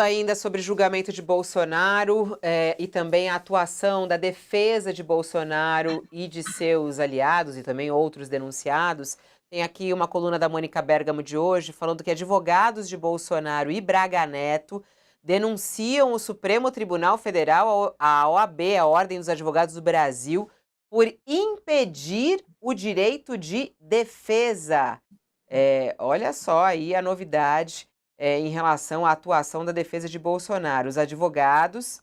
Ainda sobre julgamento de Bolsonaro e também a atuação da defesa de Bolsonaro e de seus aliados e também outros denunciados, tem aqui uma coluna da Mônica Bergamo de hoje falando que advogados de Bolsonaro e Braga Neto denunciam o Supremo Tribunal Federal, a OAB, a Ordem dos Advogados do Brasil, por impedir o direito de defesa. Olha só aí a novidade em relação à atuação da defesa de Bolsonaro. Os advogados,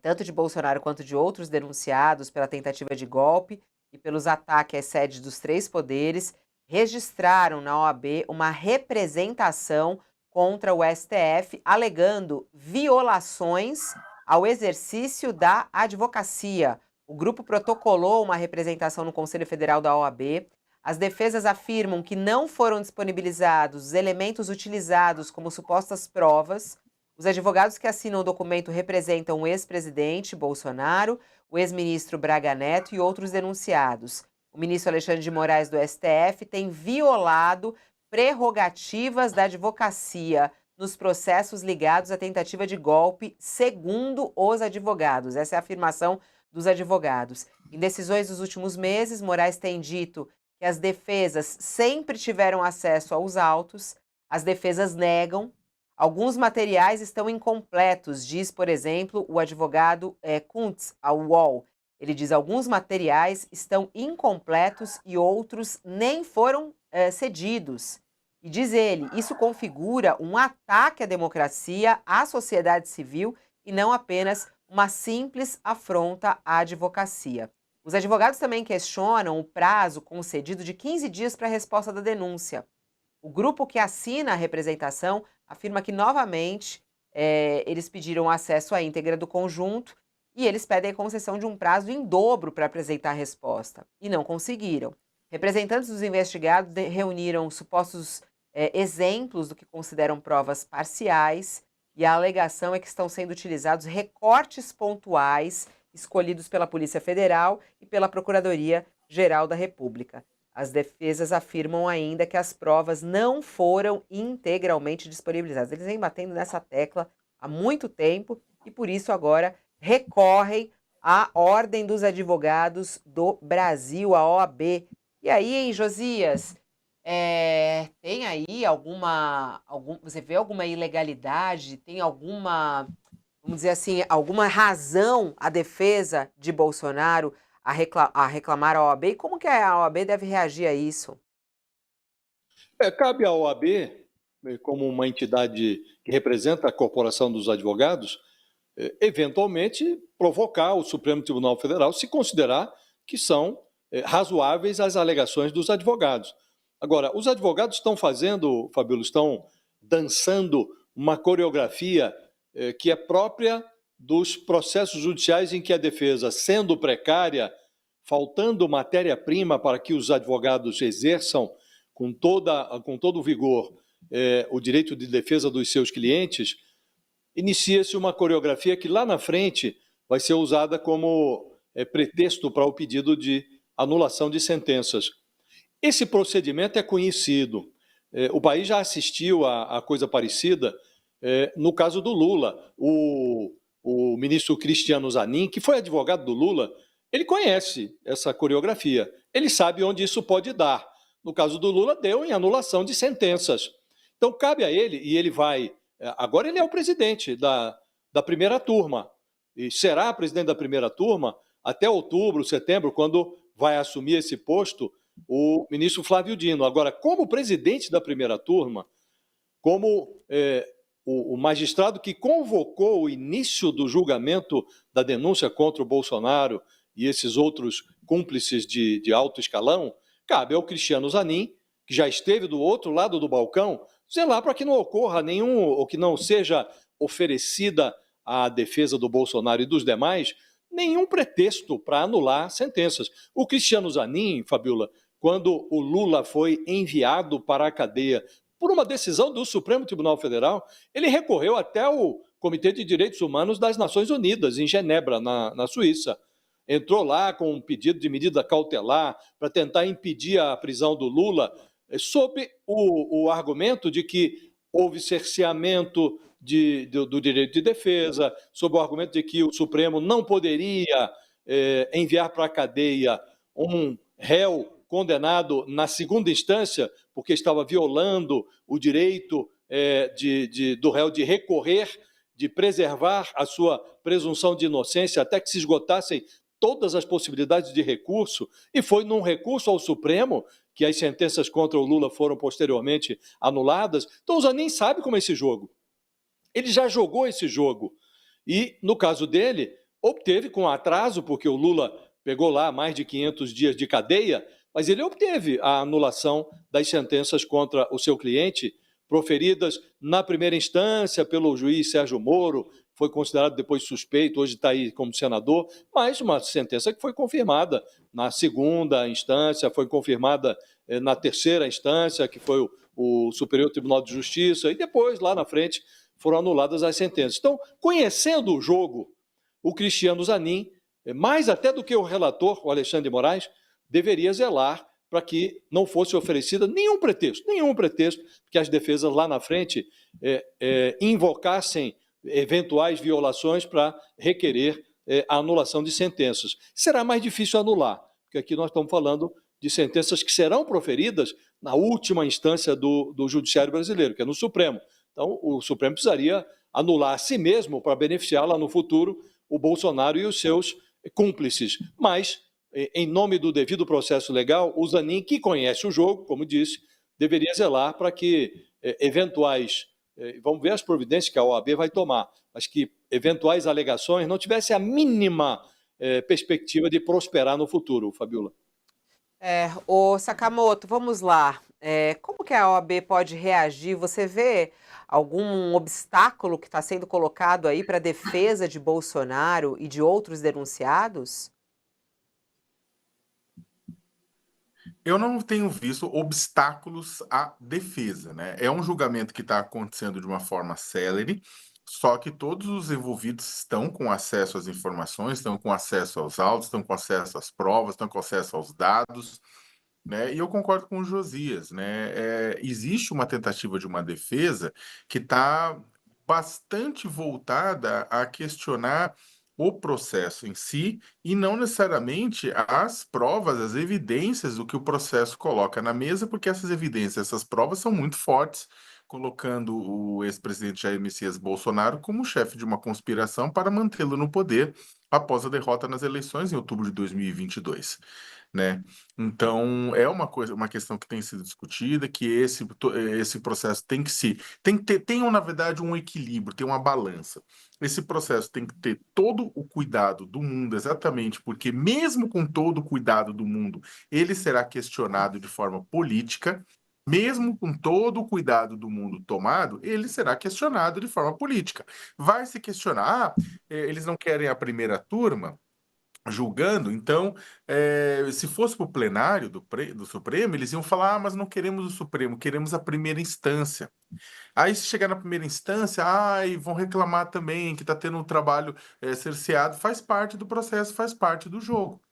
tanto de Bolsonaro quanto de outros denunciados pela tentativa de golpe e pelos ataques às sedes dos três poderes, registraram na OAB uma representação contra o STF, alegando violações ao exercício da advocacia. O grupo protocolou uma representação no Conselho Federal da OAB. As defesas afirmam que não foram disponibilizados os elementos utilizados como supostas provas. Os advogados que assinam o documento representam o ex-presidente Bolsonaro, o ex-ministro Braga Neto e outros denunciados. O ministro Alexandre de Moraes do STF tem violado prerrogativas da advocacia nos processos ligados à tentativa de golpe, segundo os advogados. Essa é a afirmação dos advogados. Em decisões dos últimos meses, Moraes tem dito que as defesas sempre tiveram acesso aos autos, as defesas negam. Alguns materiais estão incompletos, diz, por exemplo, o advogado Kuntz, ao UOL. Ele diz que alguns materiais estão incompletos e outros nem foram cedidos. E diz ele, isso configura um ataque à democracia, à sociedade civil e não apenas uma simples afronta à advocacia. Os advogados também questionam o prazo concedido de 15 dias para a resposta da denúncia. O grupo que assina a representação afirma que, novamente, eles pediram acesso à íntegra do conjunto e eles pedem a concessão de um prazo em dobro para apresentar a resposta. E não conseguiram. Representantes dos investigados reuniram supostos exemplos do que consideram provas parciais e a alegação é que estão sendo utilizados recortes pontuais escolhidos pela Polícia Federal e pela Procuradoria-Geral da República. As defesas afirmam ainda que as provas não foram integralmente disponibilizadas. Eles vêm batendo nessa tecla há muito tempo e, por isso, agora recorrem à Ordem dos Advogados do Brasil, a OAB. E aí, hein, Josias? Tem aí você vê alguma ilegalidade? Tem alguma, vamos dizer assim, alguma razão a defesa de Bolsonaro a reclamar à OAB? E como que a OAB deve reagir a isso? Cabe à OAB, como uma entidade que representa a Corporação dos Advogados, eventualmente provocar o Supremo Tribunal Federal se considerar que são razoáveis as alegações dos advogados. Agora, os advogados estão fazendo, Fabíola, estão dançando uma coreografia que é própria dos processos judiciais em que a defesa, sendo precária, faltando matéria-prima para que os advogados exerçam com todo o vigor o direito de defesa dos seus clientes, inicia-se uma coreografia que lá na frente vai ser usada como pretexto para o pedido de anulação de sentenças. Esse procedimento é conhecido. O país já assistiu a coisa parecida no caso do Lula. O ministro Cristiano Zanin, que foi advogado do Lula, ele conhece essa coreografia. Ele sabe onde isso pode dar. No caso do Lula, deu em anulação de sentenças. Então, cabe a ele, e ele vai... Agora ele é o presidente da primeira turma, e será presidente da primeira turma até outubro, setembro, quando vai assumir esse posto o ministro Flávio Dino. Agora, como presidente da primeira turma, como o magistrado que convocou o início do julgamento da denúncia contra o Bolsonaro e esses outros cúmplices de alto escalão, cabe ao Cristiano Zanin, que já esteve do outro lado do balcão, zelar para que não ocorra nenhum, ou que não seja oferecida à defesa do Bolsonaro e dos demais, nenhum pretexto para anular sentenças. O Cristiano Zanin, Fabíola, quando o Lula foi enviado para a cadeia por uma decisão do Supremo Tribunal Federal, ele recorreu até o Comitê de Direitos Humanos das Nações Unidas, em Genebra, na Suíça. Entrou lá com um pedido de medida cautelar para tentar impedir a prisão do Lula, sob o argumento de que houve cerceamento do direito de defesa, sob o argumento de que o Supremo não poderia enviar para a cadeia um réu condenado na segunda instância, porque estava violando o direito do réu de recorrer, de preservar a sua presunção de inocência até que se esgotassem todas as possibilidades de recurso, e foi num recurso ao Supremo que as sentenças contra o Lula foram posteriormente anuladas. Então o Zanin sabe como é esse jogo. Ele já jogou esse jogo. E, no caso dele, obteve com atraso, porque o Lula pegou lá mais de 500 dias de cadeia, mas ele obteve a anulação das sentenças contra o seu cliente, proferidas na primeira instância pelo juiz Sérgio Moro, foi considerado depois suspeito, hoje está aí como senador, mas uma sentença que foi confirmada na segunda instância, foi confirmada na terceira instância, que foi o Superior Tribunal de Justiça, e depois, lá na frente, foram anuladas as sentenças. Então, conhecendo o jogo, o Cristiano Zanin, mais até do que o relator, o Alexandre de Moraes, deveria zelar para que não fosse oferecida nenhum pretexto, que as defesas lá na frente invocassem eventuais violações para requerer a anulação de sentenças. Será mais difícil anular, porque aqui nós estamos falando de sentenças que serão proferidas na última instância do Judiciário brasileiro, que é no Supremo. Então, o Supremo precisaria anular a si mesmo para beneficiar lá no futuro o Bolsonaro e os seus cúmplices. Mas, em nome do devido processo legal, o Zanin, que conhece o jogo, como disse, deveria zelar para que eventuais, vamos ver as providências que a OAB vai tomar, mas que eventuais alegações não tivessem a mínima perspectiva de prosperar no futuro, Fabiola. Ô Sakamoto, vamos lá. Como que a OAB pode reagir? Você vê algum obstáculo que está sendo colocado aí para a defesa de Bolsonaro e de outros denunciados? Eu não tenho visto obstáculos à defesa, né? É um julgamento que está acontecendo de uma forma célere, só que todos os envolvidos estão com acesso às informações, estão com acesso aos autos, estão com acesso às provas, estão com acesso aos dados, né? E eu concordo com o Josias, né? Existe uma tentativa de uma defesa que está bastante voltada a questionar o processo em si e não necessariamente as provas, as evidências do que o processo coloca na mesa, porque essas evidências, essas provas são muito fortes, colocando o ex-presidente Jair Messias Bolsonaro como chefe de uma conspiração para mantê-lo no poder após a derrota nas eleições em outubro de 2022. Né? Então, é uma questão que tem sido discutida, que esse processo tem, na verdade, um equilíbrio, tem uma balança. Esse processo tem que ter todo o cuidado do mundo, exatamente porque, mesmo com todo o cuidado do mundo, ele será questionado de forma política. Mesmo com todo o cuidado do mundo tomado, ele será questionado de forma política. Vai se questionar, eles não querem a primeira turma julgando, então, se fosse para o plenário do Supremo, eles iam falar, mas não queremos o Supremo, queremos a primeira instância. Aí, se chegar na primeira instância, vão reclamar também que está tendo um trabalho cerceado, faz parte do processo, faz parte do jogo.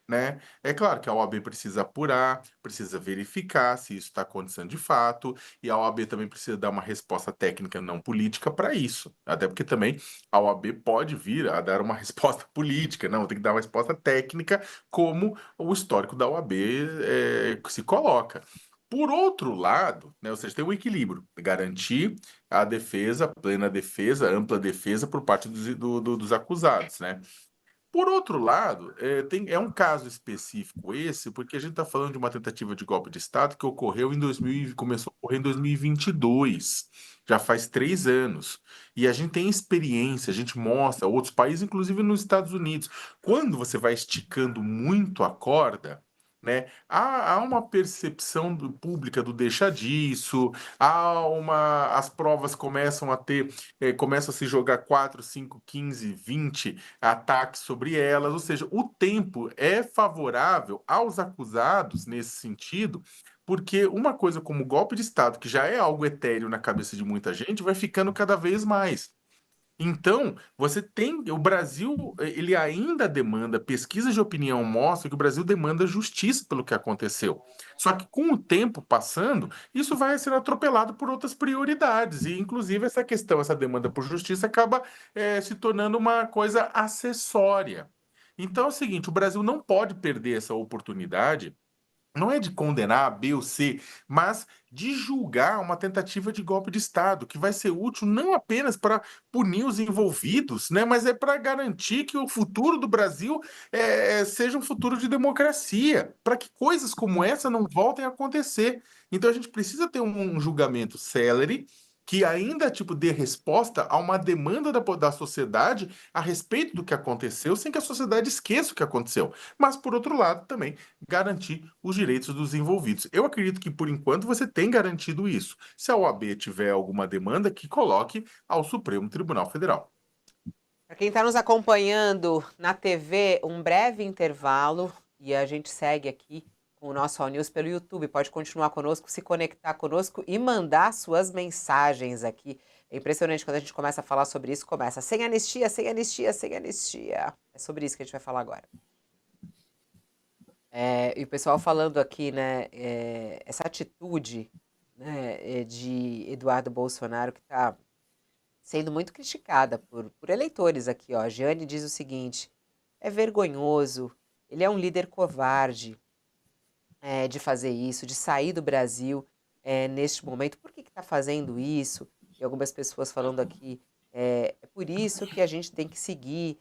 Né? É claro que a OAB precisa apurar, precisa verificar se isso está acontecendo de fato, e a OAB também precisa dar uma resposta técnica não política para isso. Até porque também a OAB pode vir a dar uma resposta política, não, tem que dar uma resposta técnica, como o histórico da OAB se coloca. Por outro lado, né, ou seja, tem um equilíbrio, garantir a defesa, plena defesa, ampla defesa por parte dos acusados, né? Por outro lado, é um caso específico esse, porque a gente está falando de uma tentativa de golpe de Estado que ocorreu começou a ocorrer em 2022, já faz 3 anos. E a gente tem experiência, a gente mostra, outros países, inclusive nos Estados Unidos. Quando você vai esticando muito a corda, né, há uma percepção pública do deixa disso, as provas começam a se jogar 4, 5, 15, 20 ataques sobre elas, ou seja, o tempo é favorável aos acusados nesse sentido, porque uma coisa como golpe de Estado, que já é algo etéreo na cabeça de muita gente, vai ficando cada vez mais. Então, você tem o Brasil, ele ainda demanda, pesquisas de opinião mostram que o Brasil demanda justiça pelo que aconteceu. Só que com o tempo passando, isso vai ser atropelado por outras prioridades, e inclusive essa questão, essa demanda por justiça acaba se tornando uma coisa acessória. Então é o seguinte, o Brasil não pode perder essa oportunidade, não é de condenar A, B ou C, mas de julgar uma tentativa de golpe de Estado, que vai ser útil não apenas para punir os envolvidos, né, mas é para garantir que o futuro do Brasil seja um futuro de democracia, para que coisas como essa não voltem a acontecer. Então a gente precisa ter um julgamento célere, que ainda tipo dê resposta a uma demanda da sociedade a respeito do que aconteceu, sem que a sociedade esqueça o que aconteceu. Mas, por outro lado, também garantir os direitos dos envolvidos. Eu acredito que, por enquanto, você tem garantido isso. Se a OAB tiver alguma demanda, que coloque ao Supremo Tribunal Federal. Para quem está nos acompanhando na TV, um breve intervalo e a gente segue aqui com o nosso All News pelo YouTube. Pode continuar conosco, se conectar conosco e mandar suas mensagens aqui. É impressionante quando a gente começa a falar sobre isso, começa sem anistia, sem anistia, sem anistia. É sobre isso que a gente vai falar agora. E o pessoal falando aqui, né, essa atitude, né, de Eduardo Bolsonaro que está sendo muito criticada por eleitores aqui, ó. A Jeane diz o seguinte: é vergonhoso, ele é um líder covarde de fazer isso, de sair do Brasil neste momento. Por que está fazendo isso? E algumas pessoas falando aqui, é por isso que a gente tem que seguir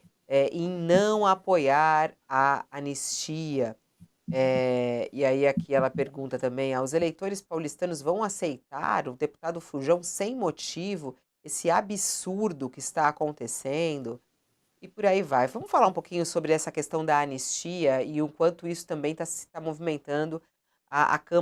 em não apoiar a anistia. E aí aqui ela pergunta também, os eleitores paulistanos vão aceitar o deputado Fujão sem motivo, esse absurdo que está acontecendo? E por aí vai. Vamos falar um pouquinho sobre essa questão da anistia e o quanto isso também está movimentando a Câmara